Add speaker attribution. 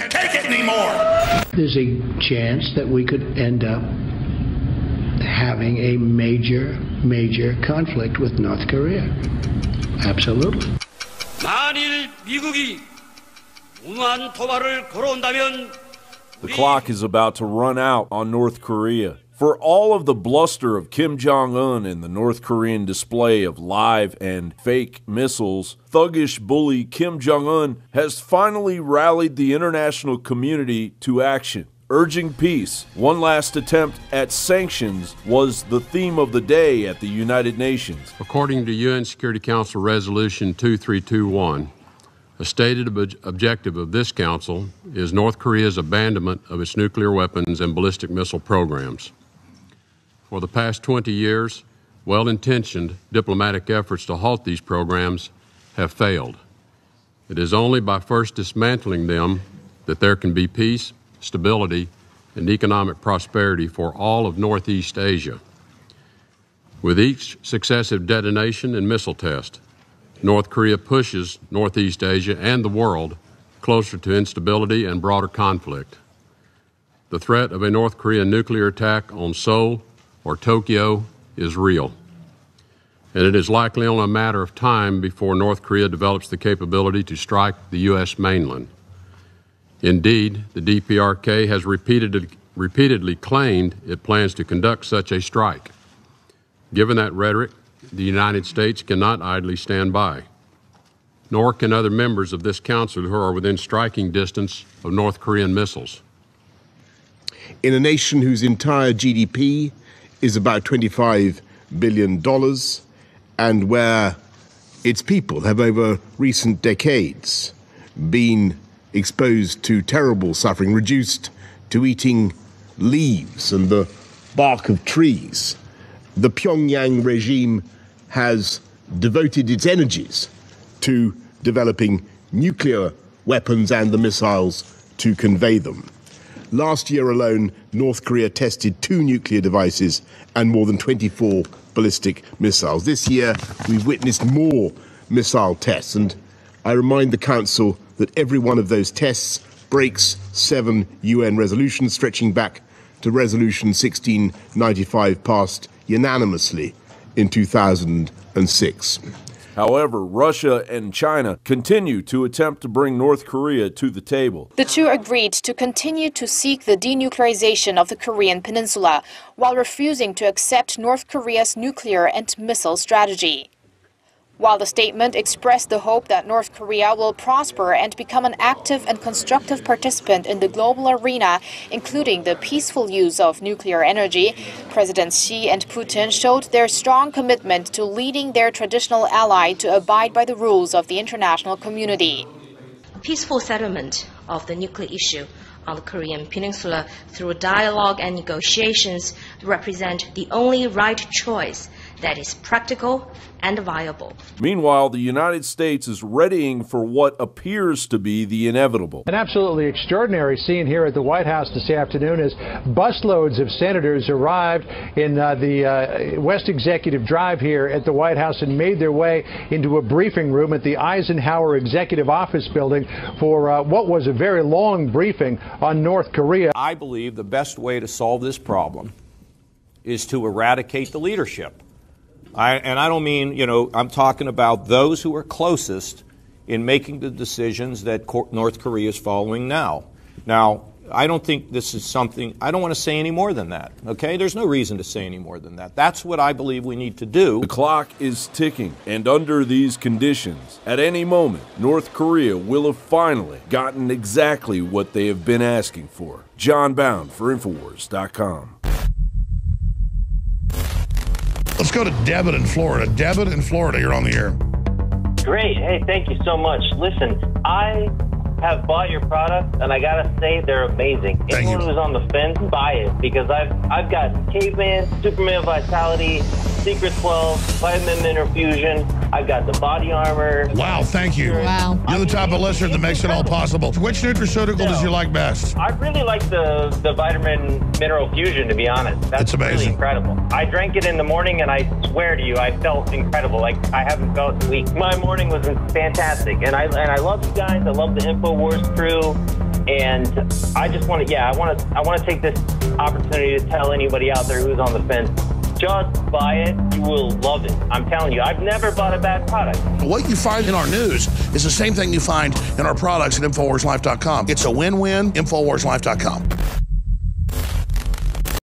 Speaker 1: can't take it anymore.
Speaker 2: There's a chance that we could end up having a major conflict with North Korea. Absolutely.
Speaker 3: 만일 미국이 무모한 도발을 걸어온다면
Speaker 4: The clock is about to run out on North Korea. For all of the bluster of Kim Jong-un and the North Korean display of live and fake missiles, thuggish bully Kim Jong-un has finally rallied the international community to action, urging peace. One last attempt at sanctions was the theme of the day at the United Nations.
Speaker 5: According to UN Security Council Resolution 2321, a stated objective of this council is North Korea's abandonment of its nuclear weapons and ballistic missile programs. For the past 20 years, well-intentioned diplomatic efforts to halt these programs have failed. It is only by first dismantling them that there can be peace, stability, and economic prosperity for all of Northeast Asia. With each successive detonation and missile test, North Korea pushes Northeast Asia and the world closer to instability and broader conflict. The threat of a North Korean nuclear attack on Seoul or Tokyo is real, and it is likely only a matter of time before North Korea develops the capability to strike the U.S. mainland. Indeed, the DPRK has repeatedly claimed it plans to conduct such a strike. Given that rhetoric, the United States cannot idly stand by, nor can other members of this council who are within striking distance of North Korean missiles.
Speaker 6: In a nation whose entire GDP is about $25 billion, and where its people have over recent decades been exposed to terrible suffering, reduced to eating leaves and the bark of trees, the Pyongyang regime has devoted its energies to developing nuclear weapons and the missiles to convey them. Last year alone, North Korea tested 2 nuclear devices and more than 24 ballistic missiles. This year, we've witnessed more missile tests, and I remind the Council that every one of those tests breaks 7 UN resolutions, stretching back to Resolution 1695, passed unanimously in 2006.
Speaker 4: However, Russia and China continue to attempt to bring North Korea to the table.
Speaker 7: The two agreed to continue to seek the denuclearization of the Korean peninsula while refusing to accept North Korea's nuclear and missile strategy. While the statement expressed the hope that North Korea will prosper and become an active and constructive participant in the global arena, including the peaceful use of nuclear energy, Presidents Xi and Putin showed their strong commitment to leading their traditional ally to abide by the rules of the international community.
Speaker 8: Peaceful settlement of the nuclear issue on the Korean peninsula through dialogue and negotiations represent the only right choice that is practical and viable.
Speaker 4: Meanwhile, the United States is readying for what appears to be the inevitable.
Speaker 9: An absolutely extraordinary scene here at the White House this afternoon as busloads of senators arrived in the West Executive Drive here at the White House and made their way into a briefing room at the Eisenhower Executive Office building for what was a very long briefing on North Korea.
Speaker 10: I believe the best way to solve this problem is to eradicate the leadership. And I don't mean, I'm talking about those who are closest in making the decisions that North Korea is following now. Now, I don't think this is something, I don't want to say any more than that, okay? There's no reason to say any more than that. That's what I believe we need to do.
Speaker 4: The clock is ticking, and under these conditions, at any moment, North Korea will have finally gotten exactly what they have been asking for. John Bound for Infowars.com.
Speaker 1: Let's go to Debit in Florida. Debit in Florida, you're on the air.
Speaker 11: Great. Hey, thank you so much. Listen, I have bought your product, and I gotta say they're amazing. Anyone who's on the fence, buy it, because I've got Caveman, Superman Vitality, Secret 12, Vitamin Mineral Fusion. I've got the body armor.
Speaker 1: Wow, thank you.
Speaker 12: Wow.
Speaker 1: You're the type of listener that makes it all possible. Which nutraceutical does you like best?
Speaker 11: I really like the Vitamin Mineral Fusion, to be honest. That's
Speaker 1: amazing.
Speaker 11: Really incredible. I drank it in the morning, and I swear to you, I felt incredible. Like I haven't felt in weeks. My morning was fantastic, and I love you guys. I love the InfoWars crew. And I just want to, I want to take this opportunity to tell anybody out there who's on the fence, just buy it. You will love it. I'm telling you, I've never bought a bad product.
Speaker 1: What you find in our news is the same thing you find in our products at InfoWarsLife.com. It's a win-win, InfoWarsLife.com.